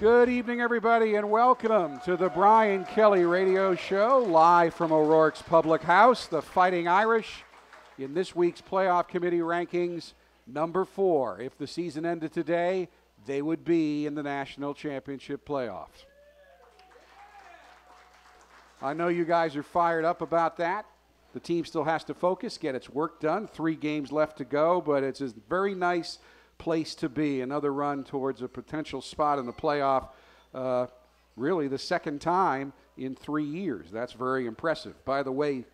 Good evening, everybody, and welcome to the Brian Kelly Radio Show, live from O'Rourke's Public House. The Fighting Irish in this week's playoff committee rankings, number 4. If the season ended today, they would be in the national championship playoffs. I know you guys are fired up about that. The team still has to focus, get its work done. 3 games left to go, but it's a very nice place to be. Another run towards a potential spot in the playoff, really the second time in 3 years. That's very impressive. By the way,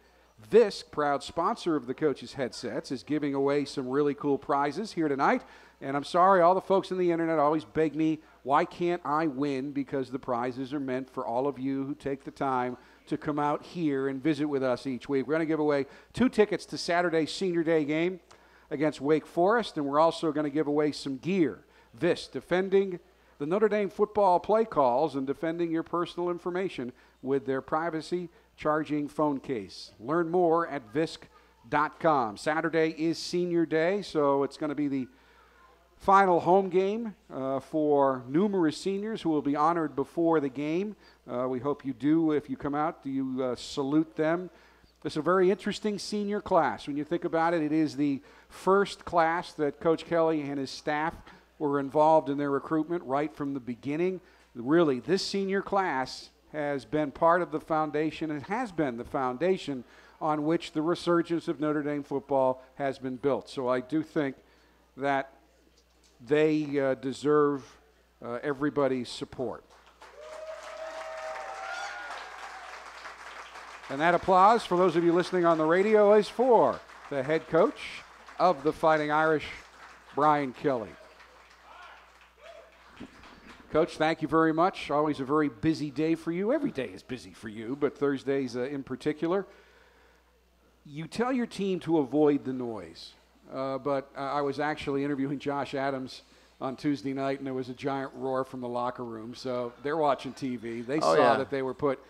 Visk, proud sponsor of the Coaches Headsets, is giving away some really cool prizes here tonight. And I'm sorry, all the folks on the internet always beg me, why can't I win? Because the prizes are meant for all of you who take the time to come out here and visit with us each week. We're going to give away 2 tickets to Saturday's Senior Day game against Wake Forest, and we're also going to give away some gear. Visk, defending the Notre Dame football play calls and defending your personal information with their privacy charging phone case. Learn more at Visk.com. Saturday is Senior Day, so it's going to be the final home game for numerous seniors who will be honored before the game. We hope you do. If you come out, you salute them. It's a very interesting senior class. When you think about it, it is the first class that Coach Kelly and his staff were involved in their recruitment right from the beginning. Really, this senior class has been part of the foundation. It has been the foundation on which the resurgence of Notre Dame football has been built. So I do think that they deserve everybody's support. And that applause, for those of you listening on the radio, is for the head coach of the Fighting Irish, Brian Kelly. Coach, thank you very much. Always a very busy day for you. Every day is busy for you, but Thursdays in particular. You tell your team to avoid the noise, but I was actually interviewing Josh Adams on Tuesday night, and there was a giant roar from the locker room. So they're watching TV. They saw that they were put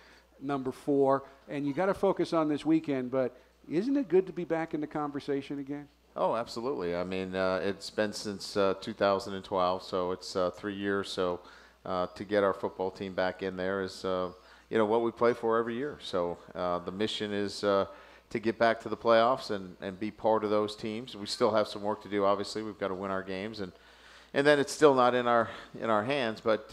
number 4, and you got to focus on this weekend, but isn't it good to be back in the conversation again? Oh, absolutely. I mean, it's been since 2012, so it's 3 years. So to get our football team back in there is, what we play for every year. So the mission is to get back to the playoffs and be part of those teams. We still have some work to do, obviously. We've got to win our games, and then it's still not in our hands, but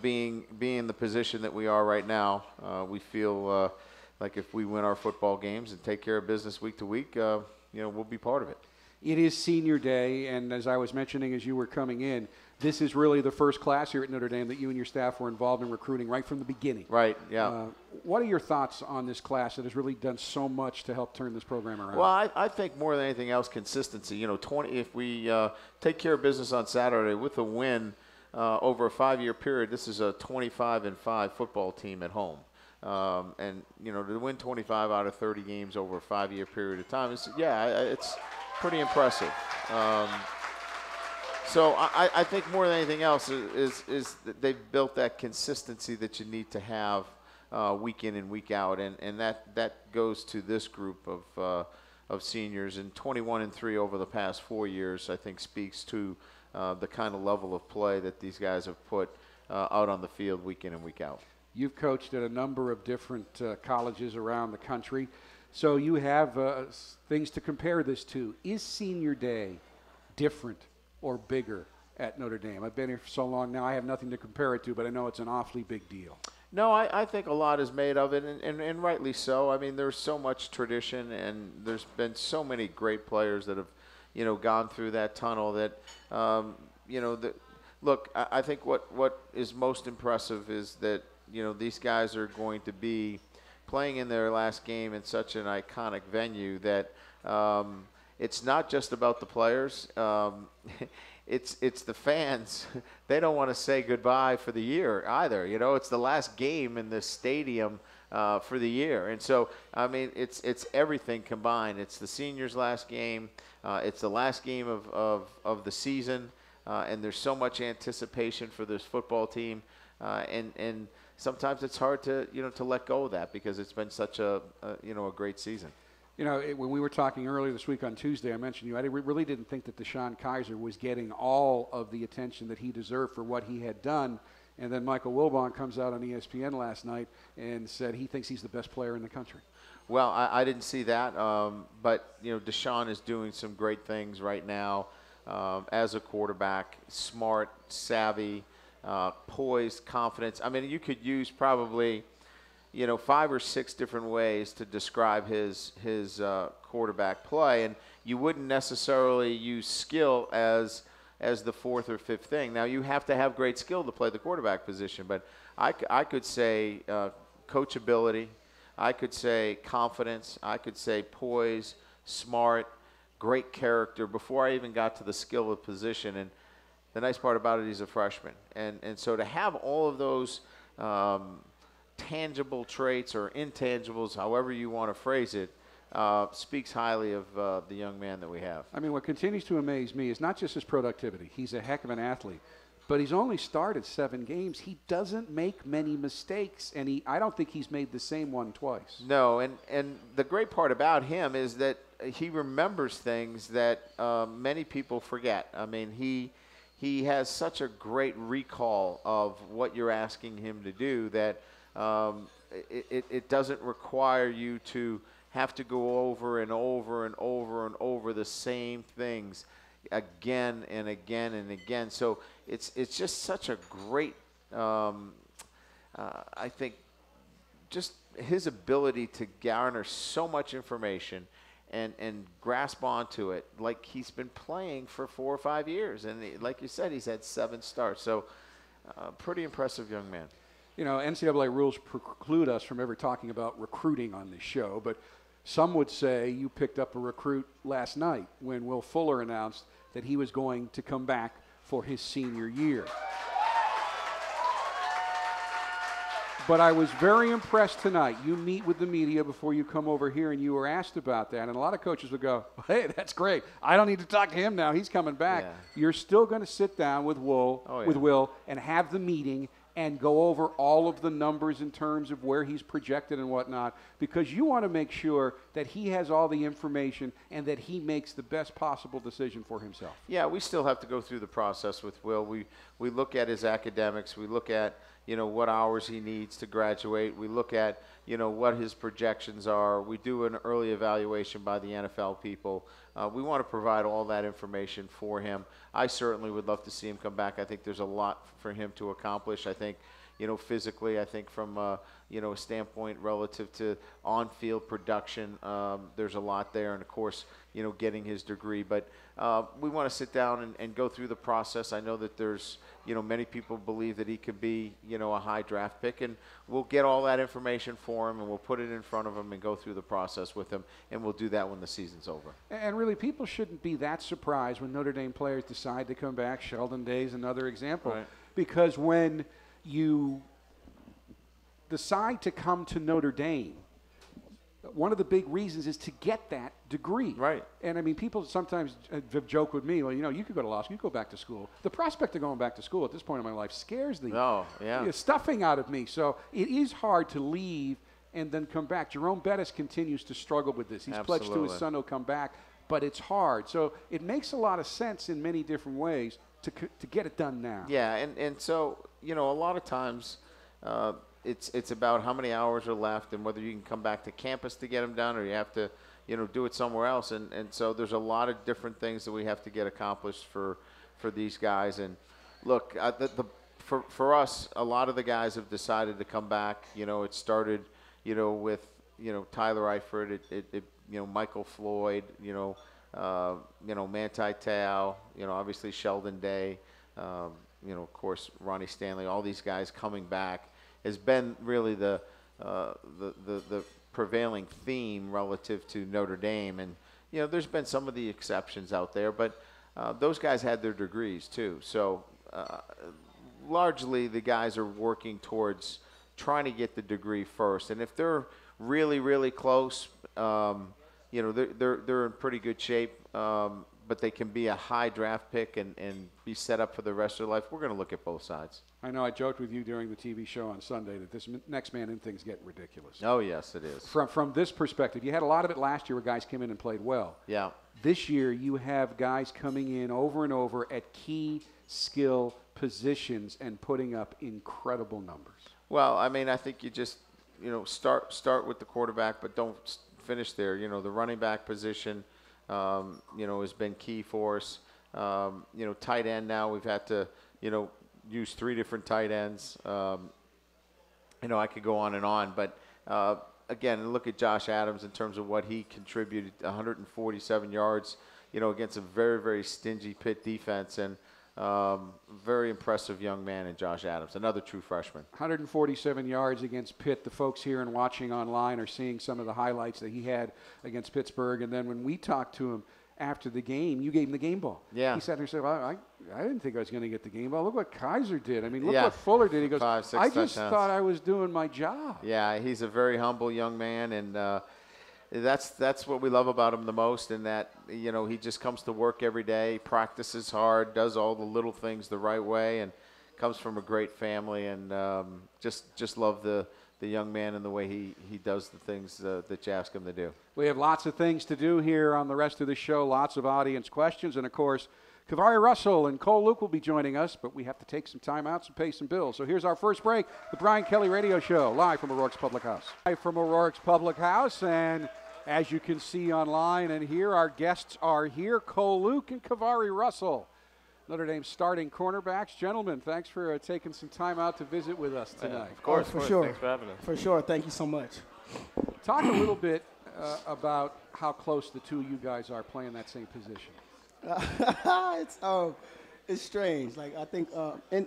being in the position that we are right now, we feel like if we win our football games and take care of business week to week, we'll be part of it. It is Senior Day, and as I was mentioning as you were coming in, this is really the first class here at Notre Dame that you and your staff were involved in recruiting right from the beginning. Right, yeah. What are your thoughts on this class that has really done so much to help turn this program around? Well, I think more than anything else, consistency. If we take care of business on Saturday with a win over a 5-year period, this is a 25-5 football team at home. And to win 25 out of 30 games over a 5-year period of time, it's pretty impressive. So I think more than anything else is that they've built that consistency that you need to have week in and week out, and that goes to this group of seniors. And 21-3 over the past 4 years, I think, speaks to the kind of level of play that these guys have put out on the field week in and week out. You've coached at a number of different colleges around the country, so you have things to compare this to. Is Senior Day different or bigger at Notre Dame? I've been here for so long now, I have nothing to compare it to, but I know it's an awfully big deal. No, I think a lot is made of it, and rightly so. I mean, there's so much tradition, and there's been so many great players that have gone through that tunnel that, look, I think what is most impressive is that, these guys are going to be playing in their last game in such an iconic venue that it's not just about the players. It's the fans. They don't want to say goodbye for the year either. It's the last game in this stadium for the year. And so, I mean, it's everything combined. It's the seniors' last game. It's the last game of the season. And there's so much anticipation for this football team. And sometimes it's hard to let go of that because it's been such a great season. You know, when we were talking earlier this week on Tuesday, I mentioned I really didn't think that DeShone Kizer was getting all of the attention that he deserved for what he had done. And then Michael Wilbon comes out on ESPN last night and said he thinks he's the best player in the country. Well, I didn't see that, but you know, DeShone is doing some great things right now as a quarterback. Smart, savvy, poised, confidence. I mean, you could use probably, you know, 5 or 6 different ways to describe his quarterback play, and you wouldn't necessarily use skill as the 4th or 5th thing. Now, you have to have great skill to play the quarterback position, but I could say coachability. I could say confidence. I could say poise, smart, great character before I even got to the skill of position. And the nice part about it, he's a freshman. And so to have all of those tangible traits or intangibles, however you want to phrase it, speaks highly of the young man that we have. I mean, what continues to amaze me is not just his productivity. He's a heck of an athlete. But he's only started 7 games. He doesn't make many mistakes, and I don't think he's made the same one twice. No, and the great part about him is that he remembers things that many people forget. I mean, he has such a great recall of what you're asking him to do that it doesn't require you to have to go over and over and over and over the same things again and again and again. So it's just such a great, I think, just his ability to garner so much information and grasp onto it, like he's been playing for 4 or 5 years. And like you said, he's had 7 starts. So pretty impressive young man. You know, NCAA rules preclude us from ever talking about recruiting on this show, but some would say you picked up a recruit last night when Will Fuller announced that he was going to come back for his senior year. But I was very impressed tonight. You meet with the media before you come over here, and you were asked about that. And a lot of coaches would go, hey, that's great. I don't need to talk to him now. He's coming back. Yeah. You're still going to sit down with Will and have the meeting and go over all of the numbers in terms of where he's projected and whatnot, because you want to make sure that he has all the information and that he makes the best possible decision for himself. Yeah, we still have to go through the process with Will. We look at his academics. We look at, you know, what hours he needs to graduate. We look at, you know, what his projections are. We do an early evaluation by the NFL people. We want to provide all that information for him. I certainly would love to see him come back. I think there's a lot for him to accomplish. I think, you know, physically, I think from, you know, a standpoint relative to on-field production, there's a lot there. And, of course, you know, getting his degree. But we want to sit down and go through the process. I know that there's, you know, many people believe that he could be, you know, a high draft pick. And we'll get all that information for him, and we'll put it in front of him and go through the process with him. And we'll do that when the season's over. And really, people shouldn't be that surprised when Notre Dame players decide to come back. Sheldon Day is another example. Right. Because when you decide to come to Notre Dame, one of the big reasons is to get that degree. Right. And, I mean, people sometimes have joked with me, well, you know, you could go to law school, you could go back to school. The prospect of going back to school at this point in my life scares the stuffing out of me. So it is hard to leave and then come back. Jerome Bettis continues to struggle with this. He's pledged to his son he'll come back, but it's hard. So it makes a lot of sense in many different ways to get it done now. Yeah, and so, you know, a lot of times it's about how many hours are left and whether you can come back to campus to get them done or you have to, you know, do it somewhere else. And so there's a lot of different things that we have to get accomplished for these guys. And look, for us, a lot of the guys have decided to come back. You know, it started, you know, with, you know, Tyler Eifert, you know, Michael Floyd, you know, Manti Te'o, you know, obviously Sheldon Day, you know, of course, Ronnie Stanley, all these guys coming back has been really the prevailing theme relative to Notre Dame. And, you know, there's been some of the exceptions out there, but those guys had their degrees too. So largely the guys are working towards trying to get the degree first. And if they're really, really close, you know, they're in pretty good shape. but they can be a high draft pick and be set up for the rest of their life. We're going to look at both sides. I know I joked with you during the TV show on Sunday that this next man in thing's getting ridiculous. Oh, yes, it is. From this perspective, you had a lot of it last year where guys came in and played well. Yeah. This year, you have guys coming in over and over at key skill positions and putting up incredible numbers. Well, I mean, I think you just, start with the quarterback, but don't finish there. The running back position, has been key for us. Tight end now, we've had to, use 3 different tight ends. I could go on, but again, look at Josh Adams in terms of what he contributed, 147 yards, against a very, very stingy Pitt defense, and very impressive young man in Josh Adams, another true freshman. 147 yards against Pitt. The folks here and watching online are seeing some of the highlights that he had against Pittsburgh, and then when we talked to him after the game, you gave him the game ball. Yeah. He sat there and said, well, I didn't think I was going to get the game ball. Look what Kaiser did. I mean, look Yeah. what Fuller did. He goes, 5, 6 I just touchdowns. thought I was doing my job. Yeah, he's a very humble young man, and that's what we love about him the most, in that, he just comes to work every day, practices hard, does all the little things the right way, and comes from a great family, and just love the young man and the way he does the things that you ask him to do. We have lots of things to do here on the rest of the show, lots of audience questions, and of course, Kavari Russell and Cole Luke will be joining us, but we have to take some time out and pay some bills. So here's our first break, the Brian Kelly Radio Show, live from O'Rourke's Public House. Live from O'Rourke's Public House, and as you can see online and here, our guests are here, Cole Luke and Kavari Russell, Notre Dame starting cornerbacks. Gentlemen, thanks for taking some time out to visit with us tonight. Of course, for sure. Thanks for having us. For sure. Thank you so much. Talk a little bit about how close the two of you guys are playing that same position. It's strange. Like, I think, and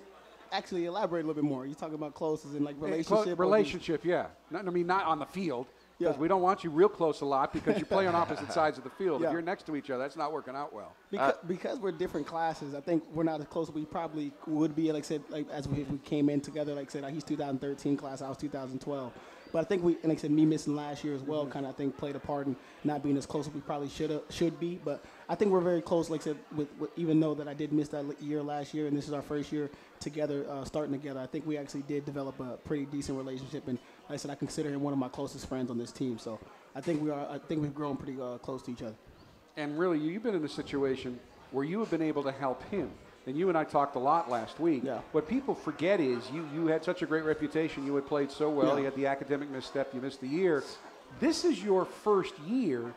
actually elaborate a little bit more. You talking about close as in like relationship? Relationship, yeah. Not on the field. Because we don't want you real close a lot because you play on opposite sides of the field. Yeah. If you're next to each other, that's not working out well. Because we're different classes, I think we're not as close as we probably would be, like I said, like as we came in together, like I said, he's 2013 class, I was 2012. But I think like I said, me missing last year as well, kind of I think played a part in not being as close as we probably should be. But I think we're very close, like I said, with even though that I did miss that year last year, and this is our first year together, starting together. I think we actually did develop a pretty decent relationship, and like I said, I consider him one of my closest friends on this team. So I think we've grown pretty close to each other. And really, you've been in a situation where you have been able to help him. And you and I talked a lot last week. Yeah. What people forget is you had such a great reputation. You had played so well. Yeah. You had the academic misstep. You missed the year. This is your first year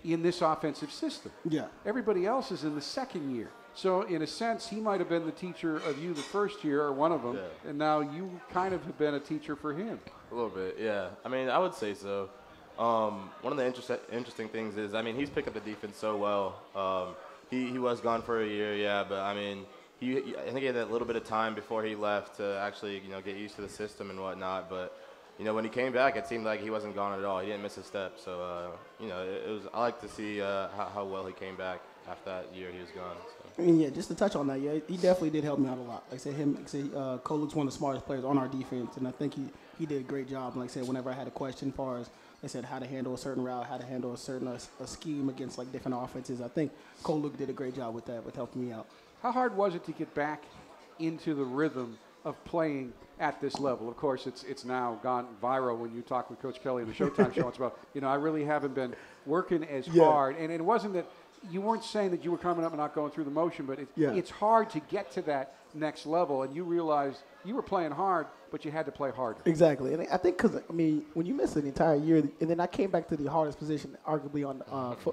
in this offensive system. Yeah. Everybody else is in the second year. So in a sense, he might have been the teacher of you the first year, or one of them, and now you kind of have been a teacher for him. A little bit, yeah. I mean, I would say so. One of the interesting things is, I mean, he's picked up the defense so well. He was gone for a year, yeah, but I mean, I think he had a little bit of time before he left to actually, get used to the system and whatnot. But, when he came back, it seemed like he wasn't gone at all. He didn't miss a step. So, I like to see how well he came back after that year he was gone. So. I mean, yeah, just to touch on that, yeah, he definitely did help me out a lot. Like I said, Cole Luke's one of the smartest players on our defense, and I think he did a great job. Like I said, whenever I had a question as far as, I said, how to handle a certain route, how to handle a certain a scheme against like different offenses, I think Cole Luke did a great job with that, with helping me out. How hard was it to get back into the rhythm of playing at this level? Of course, it's now gone viral when you talk with Coach Kelly in the Showtime show. It's about, I really haven't been working as hard. And it wasn't that you weren't saying that you were coming up and not going through the motion, but it's hard to get to that next level. And you realized you were playing hard, but you had to play harder. Exactly. And I think because, I mean, when you miss an entire year, and then I came back to the hardest position arguably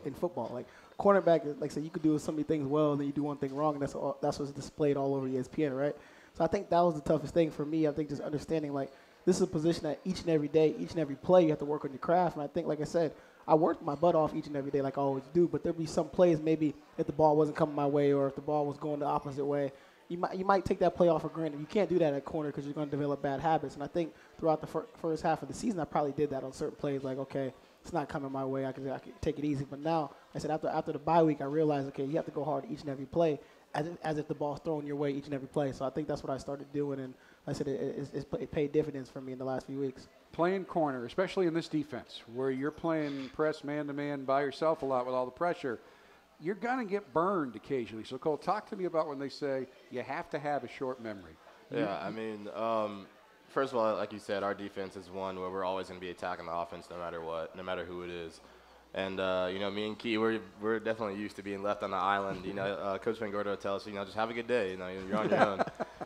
in football. Like, cornerback, like I said, you could do so many things well, and then you do one thing wrong, and that's what's displayed all over ESPN, right? So I think that was the toughest thing for me. I think just understanding, like, this is a position that each and every day, each and every play, you have to work on your craft. And I think, like I said, I worked my butt off each and every day like I always do, but there'd be some plays maybe if the ball wasn't coming my way or if the ball was going the opposite way, you might take that play off for granted. You can't do that at corner because you're going to develop bad habits. And I think throughout the first half of the season, I probably did that on certain plays. Like, okay, it's not coming my way. I can take it easy. But now, I said after the bye week, I realized, okay, you have to go hard each and every play as if the ball's thrown your way each and every play. So I think that's what I started doing. And I said it paid dividends for me in the last few weeks. Playing corner, especially in this defense, where you're playing press man-to-man by yourself a lot with all the pressure, you're going to get burned occasionally. So, Cole, talk to me about when they say you have to have a short memory. Yeah, I mean, first of all, like you said, our defense is one where we're always going to be attacking the offense no matter what, no matter who it is. And, me and Key, we're definitely used to being left on the island. Coach Van Gordo tells us, just have a good day. You're on your own.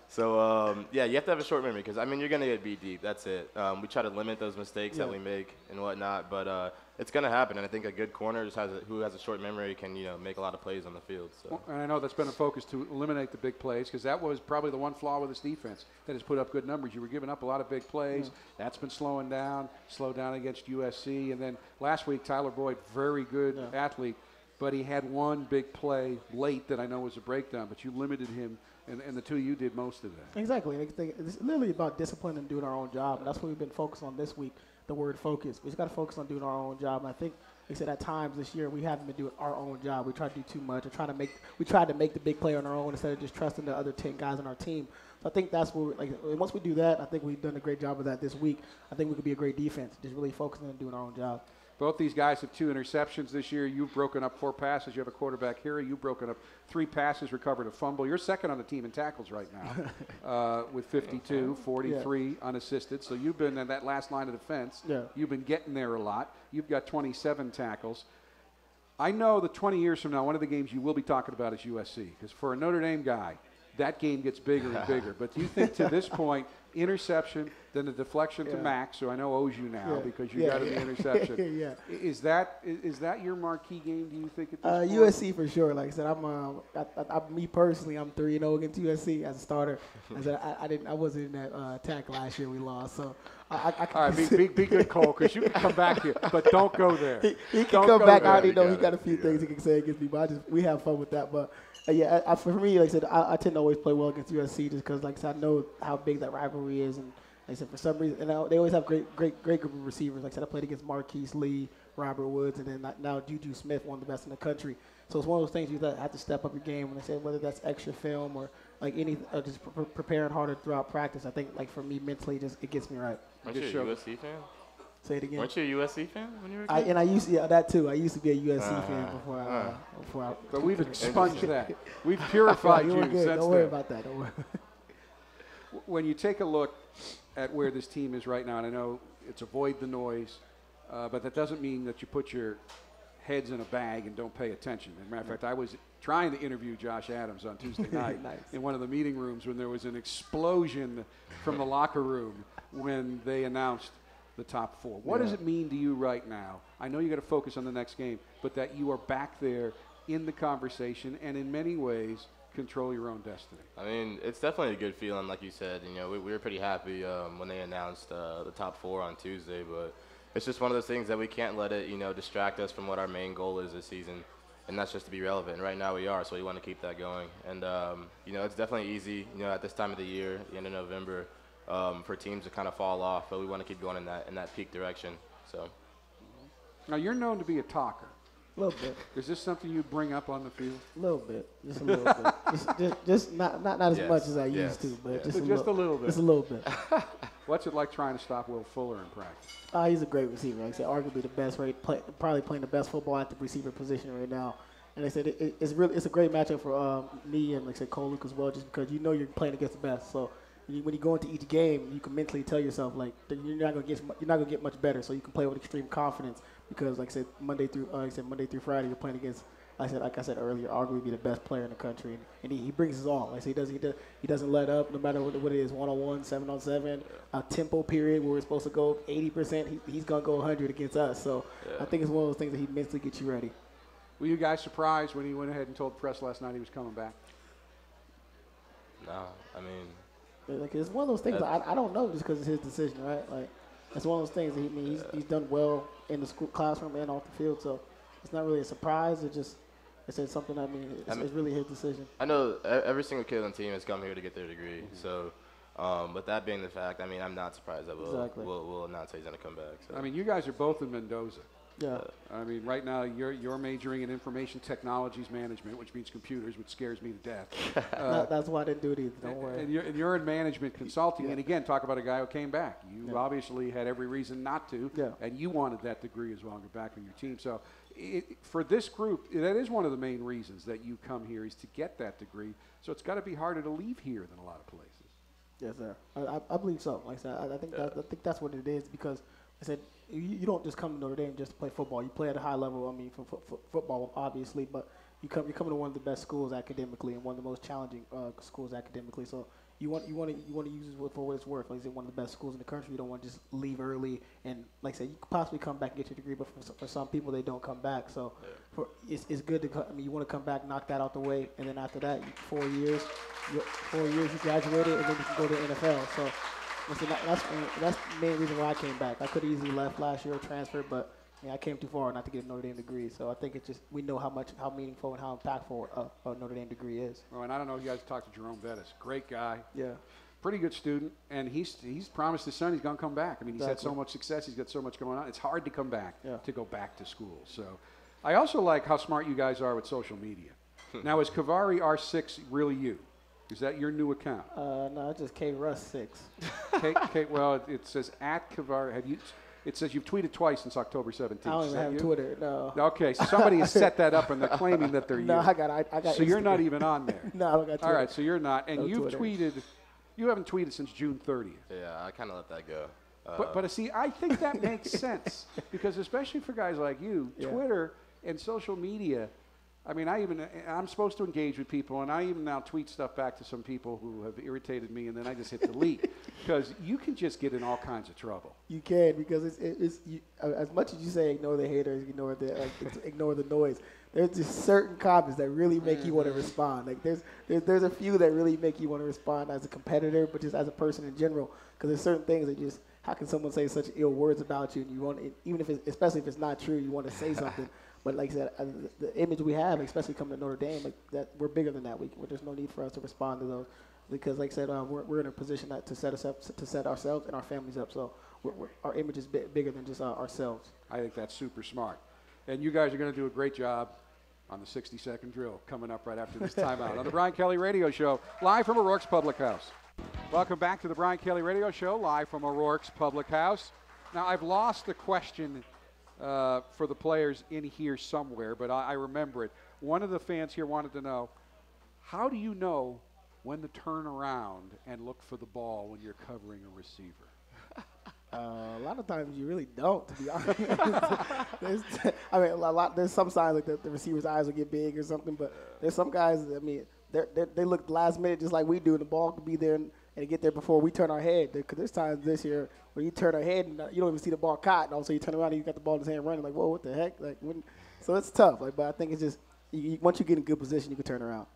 So, you have to have a short memory because, you're going to get beat deep. That's it. We try to limit those mistakes that we make and whatnot, but it's going to happen. And I think a good corner who has a short memory can, make a lot of plays on the field. So. Well, and I know that's been a focus to eliminate the big plays because that was probably the one flaw with this defense that has put up good numbers. You were giving up a lot of big plays. That's been slowed down against USC. And then last week, Tyler Boyd, very good athlete, but he had one big play late that I know was a breakdown, but you limited him, and the two of you did most of that. Exactly. It's literally about discipline and doing our own job. And that's what we've been focused on this week, the word focus. We just got to focus on doing our own job. And I think, like I said, at times this year we haven't been doing our own job. We tried to do too much. We tried to make the big play on our own instead of just trusting the other 10 guys on our team. So I think that's where, once we do that, I think we've done a great job of that this week. I think we could be a great defense, just really focusing on doing our own job. Both these guys have 2 interceptions this year. You've broken up 4 passes. You have a quarterback here. You've broken up 3 passes, recovered a fumble. You're second on the team in tackles right now with 52, 43 unassisted. So you've been in that last line of defense. Yeah. You've been getting there a lot. You've got 27 tackles. I know that 20 years from now, one of the games you will be talking about is USC because for a Notre Dame guy, that game gets bigger and bigger. But do you think to this point, interception, then the deflection to Max, who I know owes you now because you got the interception. Is that your marquee game, do you think, at this point? USC for sure. Like I said, me personally, I'm 3-0 against USC as a starter. I said I wasn't in that attack last year we lost, so I all right, be good, Cole, because you can come back here, but don't go there. He can come back. I already know he got a few things he can say against me, but we have fun with that. But for me, like I said, I tend to always play well against USC just because, like I said, I know how big that rivalry is, and like I said, for some reason, and they always have great group of receivers. Like I said, I played against Marquise Lee, Robert Woods, and then now Juju Smith, one of the best in the country. So it's one of those things you have to step up your game. When I said whether that's extra film or like just preparing harder throughout practice, I think like for me mentally, it gets me right. Aren't you a USC fan? Say it again. Weren't you a USC fan when you were a kid? I used that too. I used to be a USC fan before I. But we've expunged that. We've purified you since then. Don't worry about that. Don't worry. When you take a look at where this team is right now, and I know it's avoid the noise, but that doesn't mean that you put your heads in a bag and don't pay attention. As a matter of fact, I was trying to interview Josh Adams on Tuesday night in one of the meeting rooms when there was an explosion from the locker room when they announced the top 4. What does it mean to you right now? I know you got to focus on the next game, but that you are back there in the conversation and in many ways control your own destiny. I mean, it's definitely a good feeling, like you said. We were pretty happy when they announced the top 4 on Tuesday, but it's just one of those things that we can't let it, distract us from what our main goal is this season, and that's just to be relevant. Right now we are, so we want to keep that going. And, it's definitely easy, at this time of the year, the end of November, for teams to kind of fall off, but we want to keep going in that peak direction. So. Now, you're known to be a talker. A little bit. Is this something you bring up on the field? A little bit. Just a little bit. Just not as much as I used to, but just a little bit. Just a little bit. What's it like trying to stop Will Fuller in practice? He's a great receiver. Like I said, arguably the best, probably playing the best football at the receiver position right now. And like I said, it's a great matchup for me and like I said, Cole Luke as well, just because you're playing against the best. So when you go into each game, you can mentally tell yourself like you're not gonna get much better. So you can play with extreme confidence because like I said, Monday through Friday, you're playing against. Like I said earlier, arguably the best player in the country, and he brings his all. Like I said, he doesn't let up no matter what it is, 1-on-1, 7-on-7, a tempo period where we're supposed to go 80%. He's gonna go 100 against us. So I think it's one of those things that he mentally gets you ready. Were you guys surprised when he went ahead and told the press last night he was coming back? No, I mean, like it's one of those things. I don't know just because it's his decision, right? Like it's one of those things. He's done well in the school classroom and off the field, so it's not really a surprise. It's something. It's really his decision. I know every single kid on the team has come here to get their degree. Mm-hmm. So, but that being the fact, I'm not surprised that Will announce he's going to come back. So. You guys are both in Mendoza. Yeah. I mean, right now you're majoring in information technologies management, which means computers, which scares me to death. That's why I didn't do it either. Don't worry. And you're in management consulting. And again, talk about a guy who came back. You obviously had every reason not to, and you wanted that degree as well and get back on your team. So for this group, that is one of the main reasons that you come here is to get that degree. So it's got to be harder to leave here than a lot of places. Yes, sir. I believe so. Like I said, I think that's what it is because I said you don't just come to Notre Dame just to play football. You play at a high level. I mean, for football, obviously, but you're coming to one of the best schools academically and one of the most challenging schools academically. So you want to use it for what it's worth. Like I said, one of the best schools in the country. You don't want to just leave early and like I said, you could possibly come back and get your degree, but for some people they don't come back. So it's good to. I mean, you want to come back, knock that out the way, and then after that, 4 years. 4 years you graduated, and then you can go to the NFL. So that's the main reason why I came back. I could have easily left last year or transferred, but I came too far not to get a Notre Dame degree. So I think it's just we know how meaningful and how impactful a Notre Dame degree is. Oh, and I don't know if you guys talked to Jerome Bettis. Great guy. Yeah. Pretty good student, and he's promised his son he's going to come back. I mean, he's had so much success. He's got so much going on. It's hard to come back, to go back to school. So I also like how smart you guys are with social media. Now, is Kavari R6 really you? Is that your new account? No, it's just K Russ 6. Well, it says at Kavari. It says you've tweeted twice since October 17th. I don't even have Twitter. No. Okay, so somebody has set that up and they're claiming that they're you. No, I got. So Instagram. You're not even on there. No, I don't got Twitter. All right, so you're not, and No you've Twitter. tweeted. You haven't tweeted since June 30th. Yeah, I kind of let that go. But see, I think that makes sense because especially for guys like you, Twitter and social media. I mean, I'm supposed to engage with people, and I even now tweet stuff back to some people who have irritated me, and then I just hit delete because you can just get in all kinds of trouble. You can because it's as much as you say ignore the haters, ignore the noise. There's just certain comments that really make you want to respond. Like there's a few that really make you want to respond as a competitor, but just as a person in general. Because there's certain things that just how can someone say such ill words about you, and you want even if especially if it's not true, you want to say something. But like I said, the image we have, especially coming to Notre Dame, like that we're bigger than that. There's no need for us to respond to those because, like I said, we're in a position to set us up, to set ourselves and our families up. So our image is bigger than just ourselves. I think that's super smart. And you guys are going to do a great job on the 60-second drill coming up right after this timeout on the Brian Kelly Radio Show, live from O'Rourke's Public House. Welcome back to the Brian Kelly Radio Show, live from O'Rourke's Public House. Now, I've lost the question for the players in here somewhere, but I remember it. One of the fans here wanted to know, how do you know when to turn around and look for the ball when you're covering a receiver? A lot of times you really don't, to be honest. There's some signs like the receiver's eyes will get big or something, but there's some guys, I mean, they look last minute just like we do, and the ball could be there and get there before we turn our head. Because there's times this year where you turn our head and you don't even see the ball caught, and also you turn around and you got the ball in his hand running, like, whoa, what the heck? So it's tough. But I think it's just once you get in good position, you can turn around.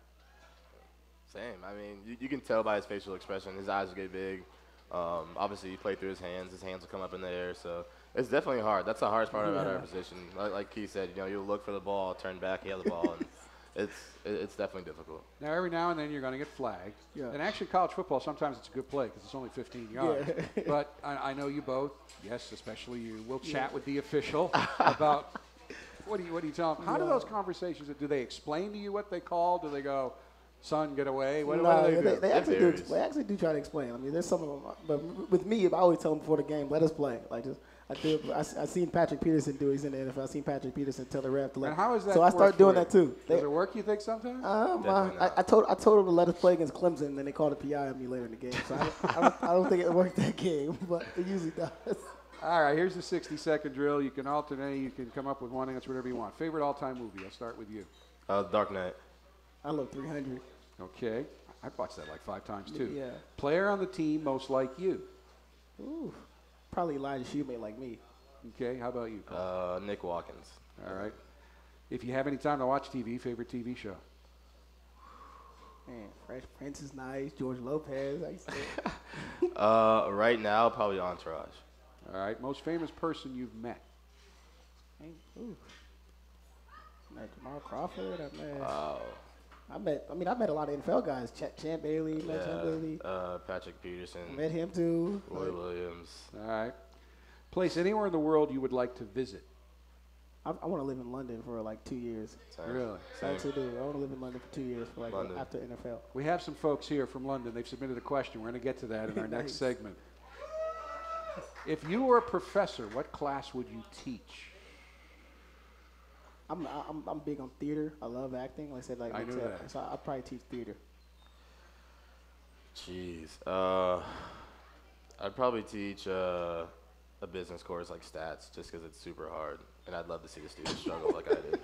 Same. I mean, you can tell by his facial expression. His eyes will get big. Obviously, he played through his hands. His hands will come up in the air. So it's definitely hard. That's the hardest part about our position. Like Keith said, you'll look for the ball, turn back, he has the ball, and it's definitely difficult. Now, every now and then you're going to get flagged. Yeah. And actually, college football, sometimes it's a good play because it's only 15 yards. Yeah. But I know you both, yes, especially you, will chat with the official about what do you tell them? How do those conversations, do they explain to you what they call? Do they go, son, get away? What do they do? They actually do try to explain. I mean, there's some of them. But with me, I always tell them before the game, let us play. Like I seen Patrick Peterson do it. He's in the NFL. I seen Patrick Peterson tell the ref to let. And how is that? So I start doing that too. Does it work? You think sometimes? I told him to let us play against Clemson, and then they called a PI on me later in the game. So I don't think it worked that game, but it usually does. All right, here's the 60-second drill. You can alternate. You can come up with one answer, whatever you want. Favorite all-time movie? I'll start with you. Dark Knight. I love 300. Okay. I've watched that like 5 times, too. Yeah. Player on the team most like you? Ooh, probably Elijah Shoemate like me. Okay. How about you, Paul? Nick Watkins. All right. If you have any time to watch TV, favorite TV show? Man, Fresh Prince is nice. George Lopez. I used to Right now, probably Entourage. All right. Most famous person you've met? Ooh. I met Jamal Crawford. Wow. I met a lot of NFL guys. Champ Bailey. Champ Bailey. Patrick Peterson. I met him too. Roy Williams. All right. Place anywhere in the world you would like to visit? I want to live in London for like 2 years. Same. Really? I Same. actually do. I want to live in London for 2 years for like London. after NFL. We have some folks here from London. They've submitted a question. We're going to get to that in our next Nice. segment. If you were a professor, what class would you teach? I'm big on theater. I love acting. Like I said, like I Nick knew said, that. so I'll probably teach theater. Jeez. I'd probably teach a business course like stats, just because it's super hard, and I'd love to see the students struggle like I did.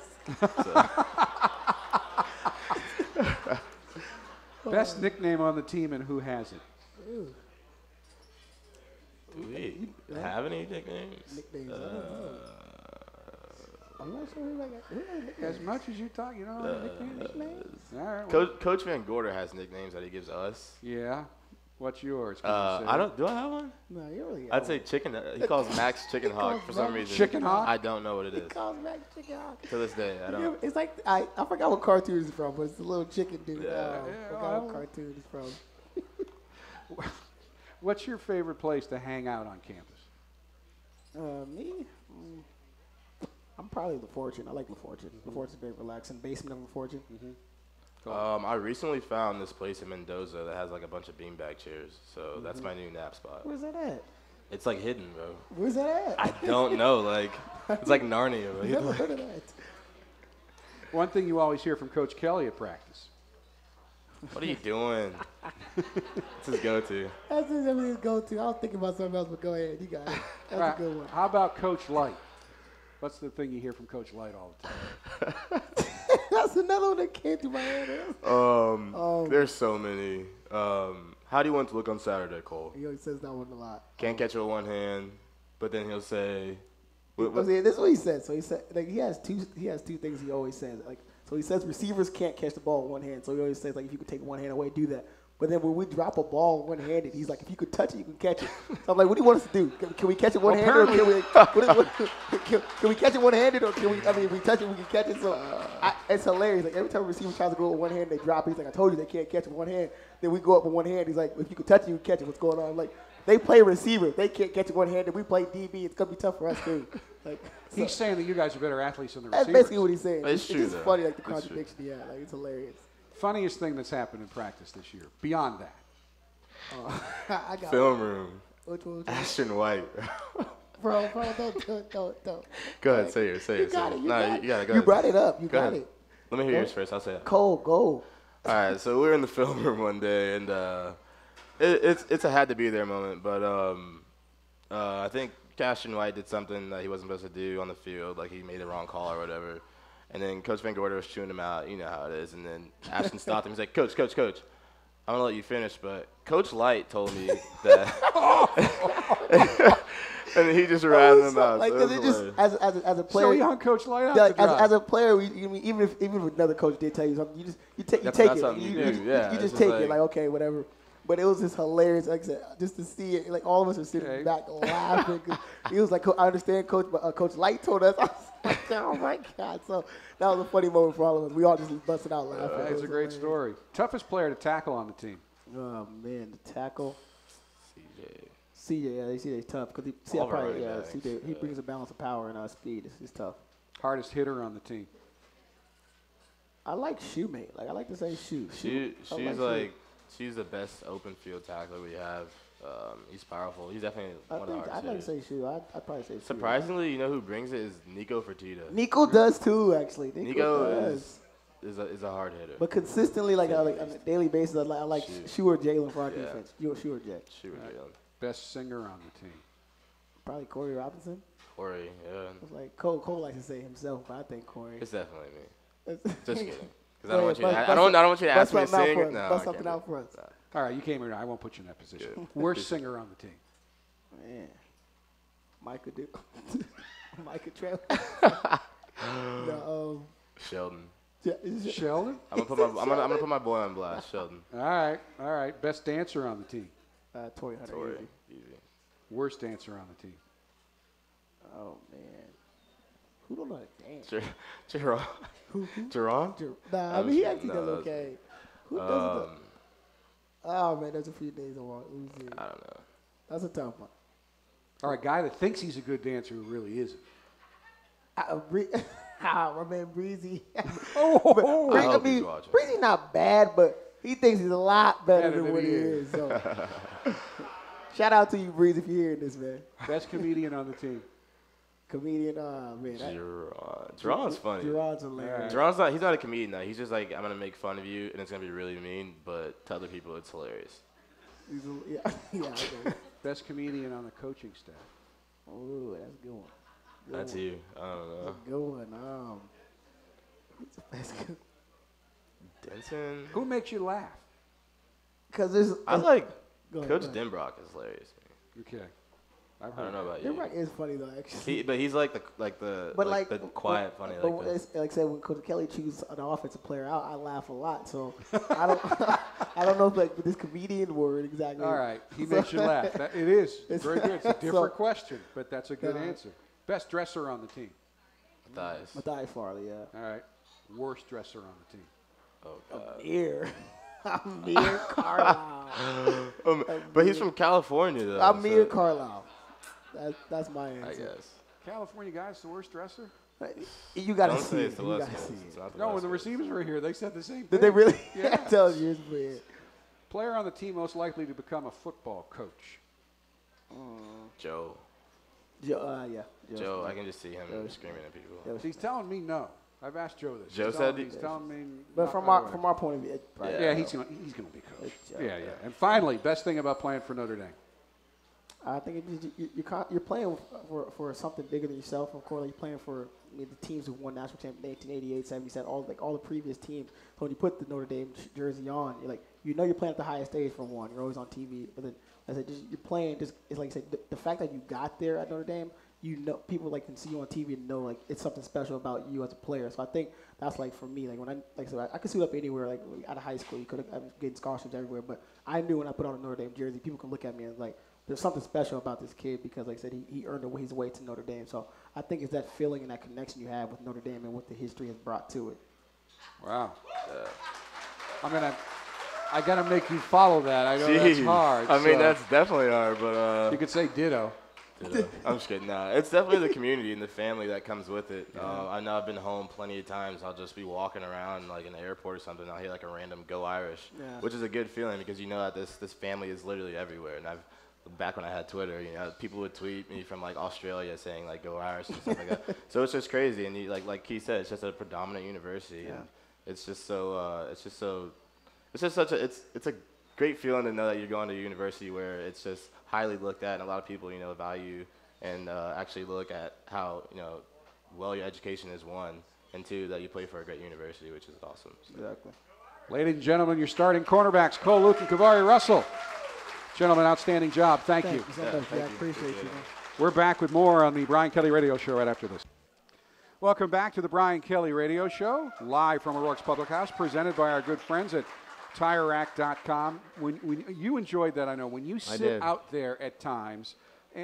So, Best nickname on the team and who has it? do we have any nicknames? Nicknames. I don't know. I'm not sure who I As much as you talk, you know, nicknames? All right. well, Coach Van Gorder has nicknames that he gives us. yeah. What's yours? Can you say I it? don't. Do I have one? No, you really. I'd say chicken. He calls Max Chicken Hawk for some Max reason. Chicken Hawk? I don't know what it He is. calls back chicken hawk. To this day, I don't. It's like I forgot what cartoon it's from, but it's the little chicken dude. Yeah. I Yeah, forgot well. what cartoon it's from. What's your favorite place to hang out on campus? Me? I'm probably La Fortune. I like La Fortune. La Fortune's very relaxing. Basement of La Fortune. I recently found this place in Mendoza that has like a bunch of beanbag chairs. So that's my new nap spot. Where's that at? It's like hidden, bro. Where's that at? I don't know. Like it's like Narnia. Bro. Never heard of that. One thing you always hear from Coach Kelly at practice. What are you doing? It's his go-to. That's just everything's go to. I was thinking about something else, but go ahead. You got it. That's All right, a good one. How about Coach Light? What's the thing you hear from Coach Light all the time? That's another one that came through my head. There's so many. How do you want to look on Saturday, Cole? He always says that one a lot. Can't catch it with one hand, but then he'll say, This is what he said. So he said, like he has two things he always says. Like so he says receivers can't catch the ball with one hand. So he always says like if you could take one hand away, do that. But then when we drop a ball one-handed, he's like, if you could touch it, you can catch it. So I'm like, what do you want us to do? Can we catch it one-handed, or can we catch it one-handed, or can we? I mean, if we touch it, we can catch it. So it's hilarious. Like every time a receiver tries to go with one hand, they drop it. He's like, I told you they can't catch it with one hand. Then we go up with one hand. He's like, if you could touch it, you can catch it. What's going on? I'm like, they play receiver. They can't catch it one-handed. We play DB. It's gonna be tough for us too. Like He's saying that you guys are better athletes than the that's receivers. basically what he's saying. It's true, just though. funny, like the It's true. contradiction he had. Like it's hilarious. Funniest thing that's happened in practice this year, beyond that. I got film room, which one? Ashton White. Bro, don't. Go ahead, say it. You got it. You gotta go. You ahead. brought it up. You Go got ahead. it. Let me hear yours first. I'll say it. Cole, go. All right, so we were in the film room one day, and it's a had to be there moment. But I think Ashton White did something that he wasn't supposed to do on the field, like he made a wrong call or whatever. And then Coach Van Gorder was chewing him out. You know how it is. And then Ashton stopped him. He's like, Coach. I'm going to let you finish, but Coach Light told me that. And he just ratted him out. Like, So it 'cause was it just hilarious. as a So player, he hung Coach Light out yeah, to dry. as a player, even if another coach did tell you something, you take That's it. something you do, yeah. You It's just just take like- it, like okay, whatever. But it was just hilarious, like I said, just to see it. Like all of us were sitting Okay. back laughing. 'Cause he was like, I understand, Coach, but Coach Light told us. I was like, oh my God! So that was a funny moment for all of us. We all just busted out laughing. It That's was a great hilarious. story. Toughest player to tackle on the team. Oh man, the tackle. CJ. CJ, yeah, CJ's tough because All the probably running yeah, backs, CJ he yeah. brings a balance of power and speed. It's tough. Hardest hitter on the team. I like Shoemate. Like I like to say Shoe. She's Shoe. like she's the best open field tackler we have. He's powerful. He's definitely I one of the think I'd hardest like to hitters. say Shoe. I'd probably say Shoe. Surprisingly, you know who brings it is Nico Fertitta. Nico does too, actually. Nico does. is a hard hitter. But consistently, like on a daily basis, I like Shoe. Shoe or Jalen for our Yeah. defense. Shoe or Jay. Shoot, Jalen. Best singer on the team. Probably Corey Robinson. Corey, yeah. It's like Cole likes to say himself, but I think Corey. It's definitely me. It's- Just kidding. Because Go I don't want ahead, you to. bust- I don't want you to bust ask me to something out sing. for us. No, Bust I something can't out do for it. us. All right, you came here. I won't put you in that position. Good. Worst singer on the team. Man, Micah do. Micah Trail. No, Sheldon. Sheldon. I'm gonna put my boy on blast. Sheldon. All right. Best dancer on the team. Tory Hunter. Torrey. easy. Easy. Worst dancer on the team. Oh man, who don't know how to dance? Jerron. Jerron? Nah, I mean he actually No, does that's- okay. Who does it? Oh man, there's a few days I want. Let me see. I don't know. That's a tough one. All right, guy that thinks he's a good dancer who really isn't. My man Breezy. Oh, I hope he's watching. Breezy not bad, but he thinks he's a lot better Better than than what he he is. is. So, shout out to you, Breezy, if you're hearing this, man. best comedian on the team. Comedian, man. Jerron's funny. Gerard's hilarious. He's not a comedian though. He's just like, I'm gonna make fun of you and it's gonna be really mean, but to other people it's hilarious. Yeah, okay. Best comedian on the coaching staff. Oh, that's a good one. That's you. I don't know. That's a good one. That's good. Denson. Who makes you laugh? Because there's. I like Go ahead, Coach go ahead. Denbrock is hilarious. Okay. I don't know about you. Denbrock is funny though, actually. But he's like the quiet funny. But Like like I said, when Coach Kelly chooses an offensive player out, I laugh a lot. So I don't, I don't know if like with this comedian word exactly. All right. He makes you laugh. It is. Very good. It's a different So- question, but that's a good answer. Best dresser on the team. Matthias. Matthias Farley, yeah. All right. Worst dresser on the team. Oh God. Amir Carlisle. But he's from California though. Amir so Carlisle. That's my answer. I guess. California guy's the worst dresser? You gotta Don't see say it. it's the You West gotta Coast. see It's it. not the No, when West the Coast. receivers were here, they said the same thing. Did they really? Yeah. Tell you it's weird. Player on the team most likely to become a football coach. Joe. Yeah. Joe, I can just see him screaming at people. Yeah. He's telling me no. I've asked Joe this. Joe He's telling said me- he- he's telling me. But not from right our away. point of view, Yeah, he's gonna be coach. It's Joe. Yeah. And finally, best thing about playing for Notre Dame. I think you're playing for something bigger than yourself. Of course, you're playing for the teams who won national championship 1988, 77, all the previous teams. So when you put the Notre Dame jersey on, you're like, you're playing at the highest stage for one. You're always on TV, but then I said, you're playing. It's like I said, the fact that you got there at Notre Dame, people like can see you on TV and know like it's something special about you as a player. So I think that's like for me, like when I said I could suit up anywhere. Like out of high school, you could have getting scholarships everywhere. But I knew when I put on a Notre Dame jersey, people can look at me and like, there's something special about this kid because, like I said, he earned his way to Notre Dame. So I think it's that feeling and that connection you have with Notre Dame and what the history has brought to it. Wow. I gotta make you follow that. I know that's hard. I mean, so that's definitely hard, but you could say ditto. I'm just kidding. Nah, it's definitely the community and the family that comes with it. I know I've been home plenty of times. I'll just be walking around like in the airport or something. I'll hear like a random "Go Irish," which is a good feeling because you know that this family is literally everywhere. And back when I had Twitter, people would tweet me from like Australia saying like "Go Irish" and stuff like that. So it's just crazy. And like Keith said, it's just a predominant university, and it's just it's a great feeling to know that you're going to a university where it's just highly looked at, and a lot of people, value and actually look at how, well your education is, one, and two, that you play for a great university, which is awesome. So. Exactly. Ladies and gentlemen, your starting cornerbacks, Cole Luke and Kavari Russell. Gentlemen, outstanding job. Thank you. So much, I appreciate you. Man. We're back with more on the Brian Kelly Radio Show right after this. Welcome back to the Brian Kelly Radio Show, live from O'Rourke's Public House, presented by our good friends at TireRack.com. When you enjoyed that, I know. When you sit out there at times,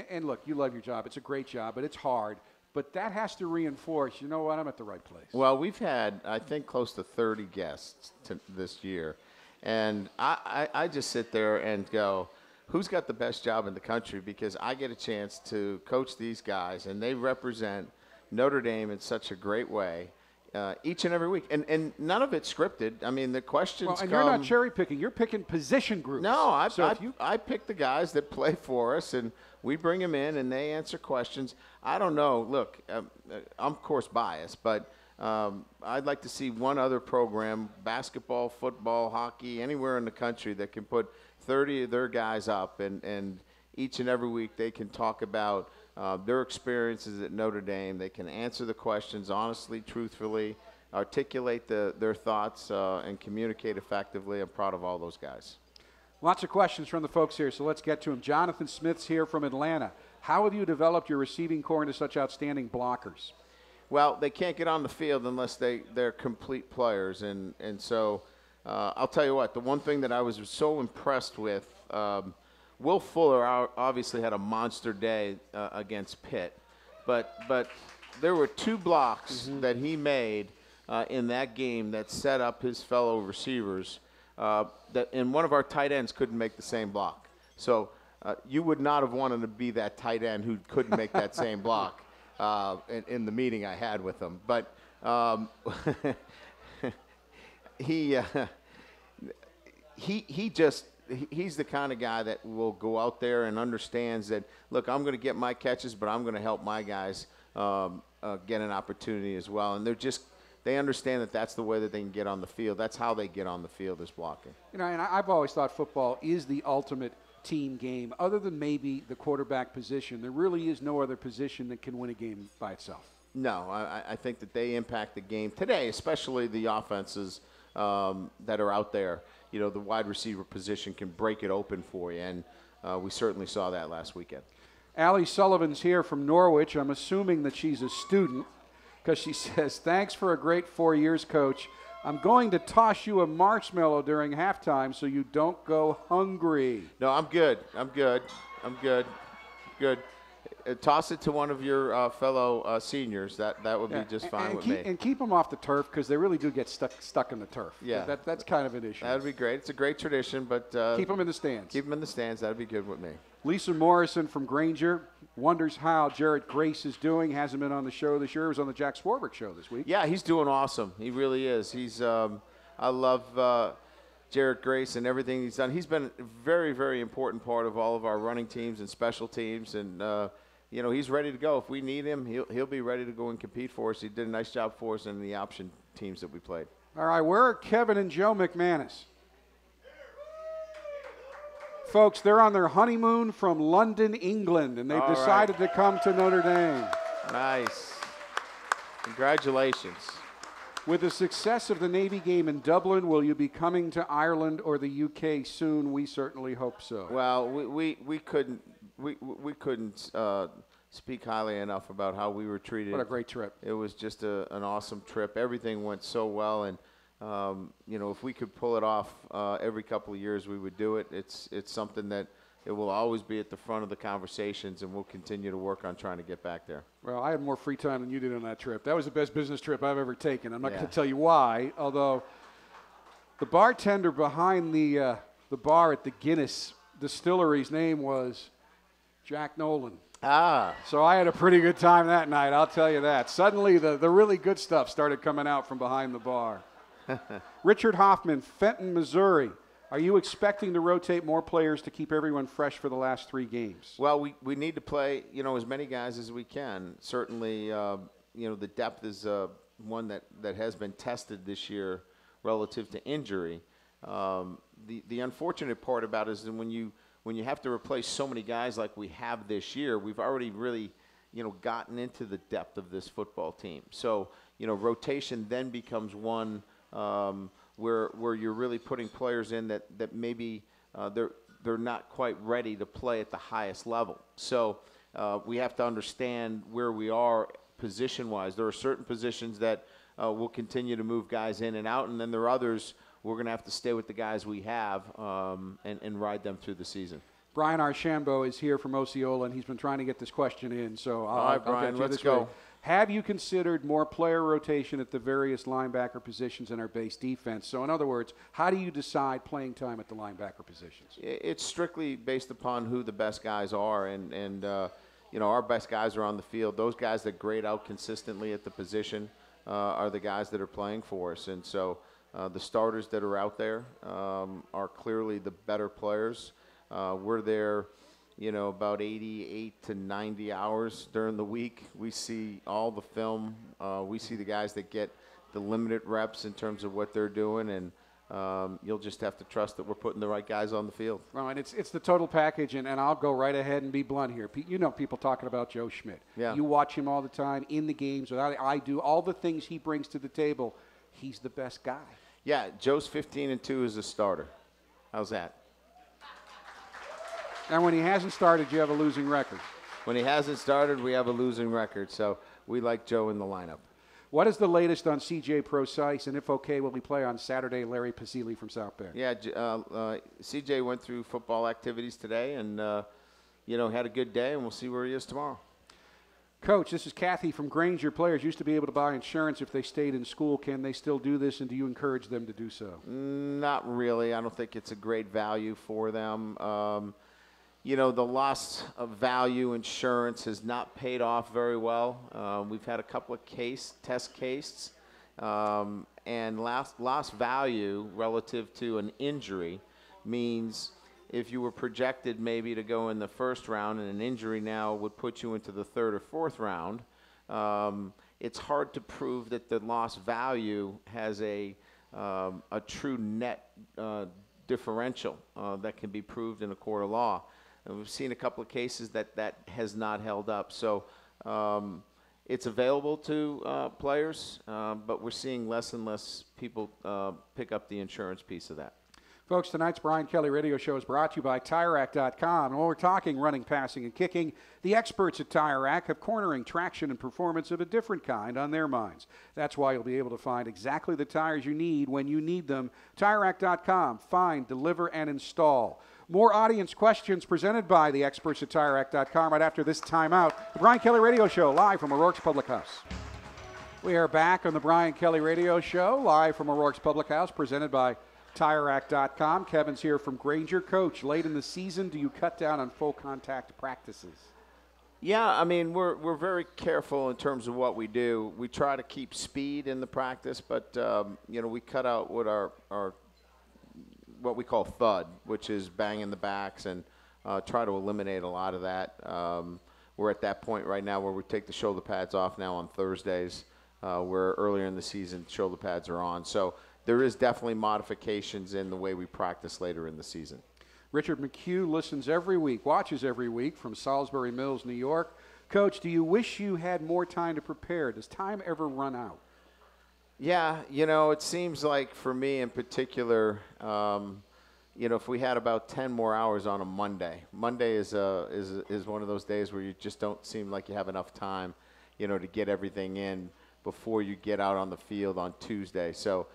and look, you love your job. It's a great job, but it's hard. But that has to reinforce, you know what, I'm at the right place. Well, we've had, I think, close to 30 guests this year. And I just sit there and go, who's got the best job in the country? Because I get a chance to coach these guys, and they represent Notre Dame in such a great way. Each and every week. And none of it's scripted. I mean, the questions and come. you're not cherry picking. You're picking position groups. No, I pick the guys that play for us, and we bring them in, and they answer questions. I don't know. Look, I'm, of course, biased, but I'd like to see one other program, basketball, football, hockey, anywhere in the country that can put 30 of their guys up, and each and every week they can talk about their experiences at Notre Dame. They can answer the questions honestly, truthfully, articulate their thoughts, and communicate effectively. I'm proud of all those guys. Lots of questions from the folks here, so let's get to them. Jonathan Smith's here from Atlanta. How have you developed your receiving core into such outstanding blockers? Well, they can't get on the field unless they're complete players. And so I'll tell you what, the one thing that I was so impressed with, Will Fuller obviously had a monster day against Pitt, but there were two blocks that he made in that game that set up his fellow receivers, and one of our tight ends couldn't make the same block. So you would not have wanted to be that tight end who couldn't make that same block. in the meeting I had with him. But he's the kind of guy that will go out there and understands that, look, I'm going to get my catches, but I'm going to help my guys get an opportunity as well. And they understand that that's the way that they can get on the field. That's how they get on the field, is blocking. You know, and I've always thought football is the ultimate team game. Other than maybe the quarterback position, there really is no other position that can win a game by itself. No, I think that they impact the game today, especially the offenses that are out there. You know, the wide receiver position can break it open for you, and we certainly saw that last weekend. Allie Sullivan's here from Norwich. I'm assuming that she's a student because she says, thanks for a great 4 years, Coach. I'm going to toss you a marshmallow during halftime so you don't go hungry. No, I'm good. Good. Toss it to one of your fellow seniors. That would be just fine with me. And keep them off the turf because they really do get stuck in the turf. Yeah. That's kind of an issue. That would be great. It's a great tradition, but keep them in the stands. Keep them in the stands. That would be good with me. Lisa Morrison from Granger wonders how Jarrett Grace is doing. Hasn't been on the show this year. He was on the Jack Swarbrick show this week. Yeah, he's doing awesome. He really is. I love Jarrett Grace and everything he's done. He's been a very, very important part of all of our running teams and special teams, and you know, he's ready to go. If we need him, he'll be ready to go and compete for us. He did a nice job for us in the option teams that we played. All right, where are Kevin and Joe McManus? Folks, they're on their honeymoon from London, England, and they've decided to come to Notre Dame. Nice. Congratulations. With the success of the Navy game in Dublin, will you be coming to Ireland or the UK soon? We certainly hope so. Well, we couldn't speak highly enough about how we were treated. What a great trip. It was just an awesome trip. Everything went so well, and you know, if we could pull it off every couple of years, we would do it. It's something that it will always be at the front of the conversations, and we'll continue to work on trying to get back there. Well, I had more free time than you did on that trip. That was the best business trip I've ever taken. I'm not going to tell you why, although the bartender behind the bar at the Guinness Distillery's name was Jack Nolan. So I had a pretty good time that night, I'll tell you that. Suddenly the really good stuff started coming out from behind the bar. Richard Hoffman, Fenton, Missouri. Are you expecting to rotate more players to keep everyone fresh for the last 3 games? Well, we need to play, you know, as many guys as we can. Certainly, you know, the depth is one that has been tested this year relative to injury. The unfortunate part about it is that when you have to replace so many guys like we have this year, we've already really, you know, gotten into the depth of this football team. So, you know, rotation then becomes one where you're really putting players in that maybe they're not quite ready to play at the highest level. So we have to understand where we are position-wise. There are certain positions that we'll continue to move guys in and out, and then there are others we're going to have to stay with the guys we have and ride them through the season. Brian Archambault is here from Osceola, and he's been trying to get this question in. So all right, Brian, let's go. Have you considered more player rotation at the various linebacker positions in our base defense? So in other words, how do you decide playing time at the linebacker positions? It's strictly based upon who the best guys are, and you know, our best guys are on the field. Those guys that grade out consistently at the position are the guys that are playing for us. And so the starters that are out there are clearly the better players. We're there, you know, about 88 to 90 hours during the week. We see all the film. We see the guys that get the limited reps in terms of what they're doing, and you'll just have to trust that we're putting the right guys on the field. Right, it's the total package, and I'll go right ahead and be blunt here. You know, people talking about Joe Schmidt. Yeah. You watch him all the time in the games. I do all the things he brings to the table. He's the best guy. Yeah, Joe's 15-2 as a starter. How's that? And when he hasn't started, you have a losing record. When he hasn't started, we have a losing record. So we like Joe in the lineup. What is the latest on C.J. Prosise? And if okay, will he play on Saturday? Larry Pizzilli from South Bend. Yeah, C.J. went through football activities today and, you know, had a good day, and we'll see where he is tomorrow. Coach, this is Kathy from Granger. Players used to be able to buy insurance if they stayed in school. Can they still do this, and do you encourage them to do so? Not really. I don't think it's a great value for them. the loss of value insurance has not paid off very well. We've had a couple of test cases, and lost value relative to an injury means if you were projected maybe to go in the first round and an injury now would put you into the third or fourth round, it's hard to prove that the lost value has a true net differential that can be proved in a court of law. And we've seen a couple of cases that has not held up. So it's available to players, but we're seeing less and less people pick up the insurance piece of that. Folks, tonight's Brian Kelly Radio Show is brought to you by TireRack.com. And when we're talking running, passing, and kicking, the experts at Tire Rack have cornering, traction, and performance of a different kind on their minds. That's why you'll be able to find exactly the tires you need when you need them. TireRack.com. Find, deliver, and install. More audience questions presented by the experts at TireRack.com right after this timeout. The Brian Kelly Radio Show, live from O'Rourke's Public House. We are back on the Brian Kelly Radio Show, live from O'Rourke's Public House, presented by TireRack.com. Kevin's here from Granger. Coach, late in the season, do you cut down on full contact practices? Yeah, I mean, we're very careful in terms of what we do. We try to keep speed in the practice, but, we cut out what our what we call thud, which is banging the backs, and try to eliminate a lot of that. We're at that point right now where we take the shoulder pads off now on Thursdays, where earlier in the season shoulder pads are on. So there is definitely modifications in the way we practice later in the season. Richard McHugh listens every week, watches every week from Salisbury Mills, New York. Coach, do you wish you had more time to prepare? Does time ever run out? Yeah, it seems like for me in particular, if we had about 10 more hours on a Monday. Monday is one of those days where you just don't seem like you have enough time, to get everything in before you get out on the field on Tuesday. So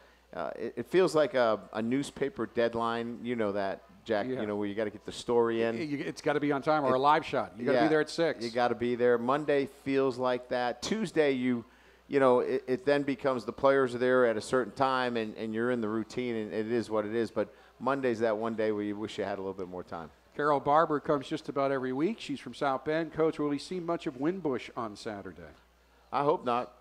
it feels like a newspaper deadline, that, Jack, yeah. Where you got to get the story in. It's got to be on time, or a live shot. You got to be there at 6. You got to be there. Monday feels like that. Tuesday, it then becomes the players are there at a certain time, and you're in the routine, and it is what it is. But Monday's that one day where you wish you had a little bit more time. Carol Barber comes just about every week. She's from South Bend. Coach, will we see much of Winbush on Saturday? I hope not.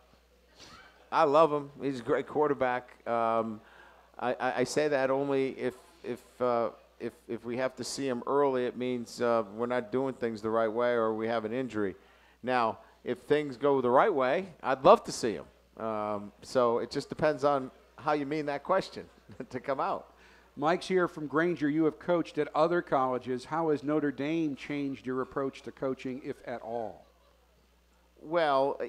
I love him. He's a great quarterback. I say that only if we have to see him early, it means we're not doing things the right way or we have an injury. Now, if things go the right way, I'd love to see him. So it just depends on how you mean that question to come out. Mike's here from Granger. You have coached at other colleges. How has Notre Dame changed your approach to coaching, if at all? Well,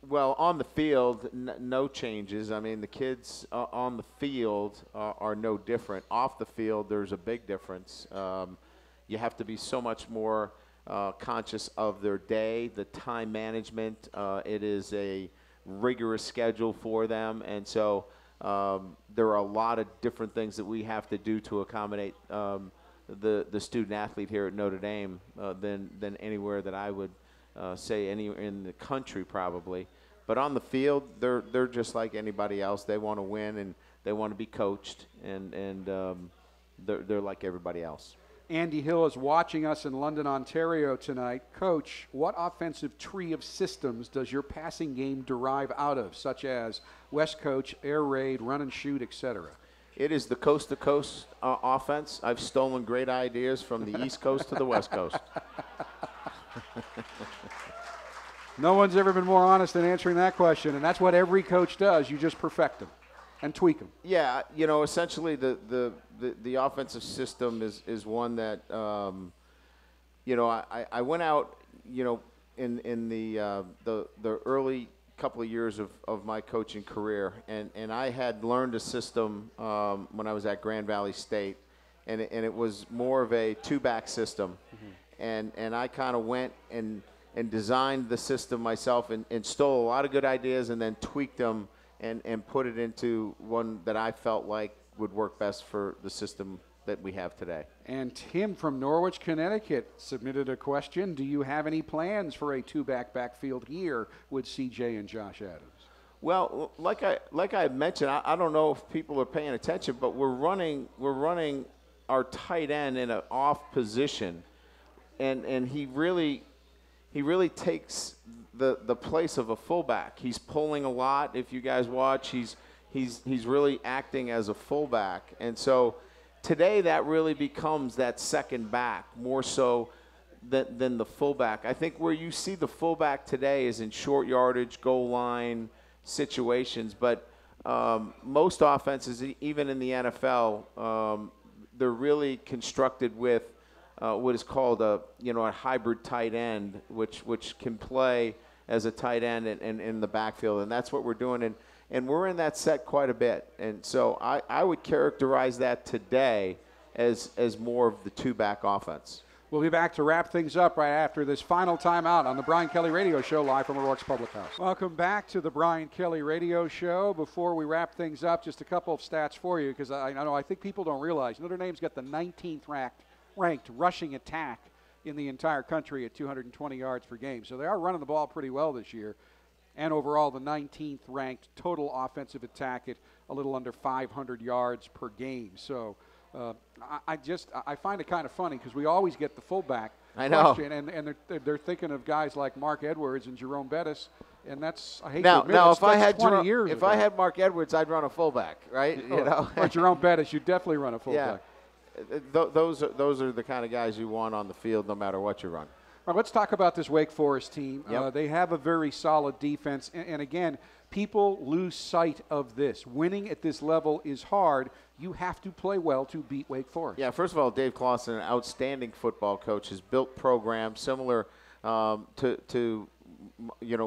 on the field, no changes. I mean, the kids on the field are no different. Off the field, there's a big difference. You have to be so much more conscious of their day, the time management. It is a rigorous schedule for them, and so there are a lot of different things that we have to do to accommodate the student athlete here at Notre Dame than anywhere that I would say anywhere in the country probably. But on the field, they're just like anybody else. They want to win and they want to be coached, and they're like everybody else. Andy Hill is watching us in London, Ontario tonight. Coach, what offensive tree of systems does your passing game derive out of, such as West Coach, air raid, run and shoot, etc.? It is the coast-to-coast offense. I've stolen great ideas from the East Coast to the West Coast. No one's ever been more honest than answering that question, and that's what every coach does. You just perfect them and tweak them. Yeah, essentially the offensive system is one that, I went out, in the early couple of years of my coaching career, and I had learned a system when I was at Grand Valley State, and it was more of a two-back system, and I kind of went and designed the system myself and stole a lot of good ideas and then tweaked them and put it into one that I felt like would work best for the system that we have today. And Tim from Norwich, Connecticut submitted a question. Do you have any plans for a two-back backfield here with CJ and Josh Adams? Well, like I mentioned, I don't know if people are paying attention, but we're running our tight end in an off position, and he really takes the place of a fullback. He's pulling a lot. If you guys watch, he's really acting as a fullback. And so today that really becomes that second back more so than the fullback. I think where you see the fullback today is in short yardage, goal line situations. But most offenses, even in the NFL, they're really constructed with what is called a hybrid tight end, which can play as a tight end and in the backfield, and that's what we're doing. And we're in that set quite a bit. And so I would characterize that today as more of the two-back offense. We'll be back to wrap things up right after this final timeout on the Brian Kelly Radio Show live from O'Rourke's Public House. Welcome back to the Brian Kelly Radio Show. Before we wrap things up, just a couple of stats for you, because I think people don't realize Notre Dame's got the 19th ranked rushing attack in the entire country at 220 yards per game. So they are running the ball pretty well this year. And overall, the 19th ranked total offensive attack at a little under 500 yards per game. So I find it kind of funny because we always get the fullback question, and they're thinking of guys like Mark Edwards and Jerome Bettis, and that's, I hate to admit, now if I had Mark Edwards, I'd run a fullback, right? Or Jerome Bettis, you'd definitely run a fullback. Yeah. Those are the kind of guys you want on the field no matter what you run. All right, let's talk about this Wake Forest team. Yep. They have a very solid defense. And again, people lose sight of this. Winning at this level is hard. You have to play well to beat Wake Forest. Yeah, first of all, Dave Clawson, an outstanding football coach, has built programs similar to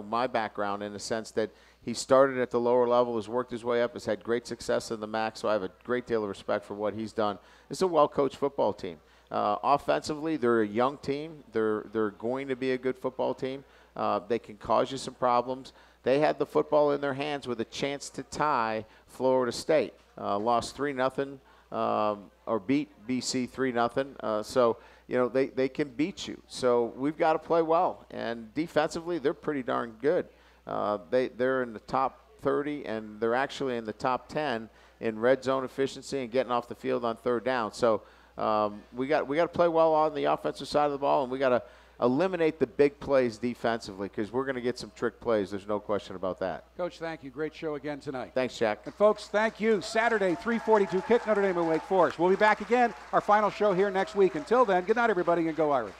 my background in the sense that he started at the lower level, has worked his way up, has had great success in the MAC, so I have a great deal of respect for what he's done. It's a well-coached football team. Offensively, they're a young team. They're going to be a good football team. They can cause you some problems. They had the football in their hands with a chance to tie Florida State. Lost 3-0 or beat BC 3-0. So, they can beat you. So we've got to play well. And defensively, they're pretty darn good. They're in the top 30, and they're actually in the top 10 in red zone efficiency and getting off the field on third down. So we got to play well on the offensive side of the ball, and we got to eliminate the big plays defensively because we're going to get some trick plays. There's no question about that. Coach, thank you. Great show again tonight. Thanks, Jack. And folks, thank you. Saturday, 3:42 kick, Notre Dame and Wake Forest. We'll be back again, our final show here next week. Until then, good night, everybody, and go Irish.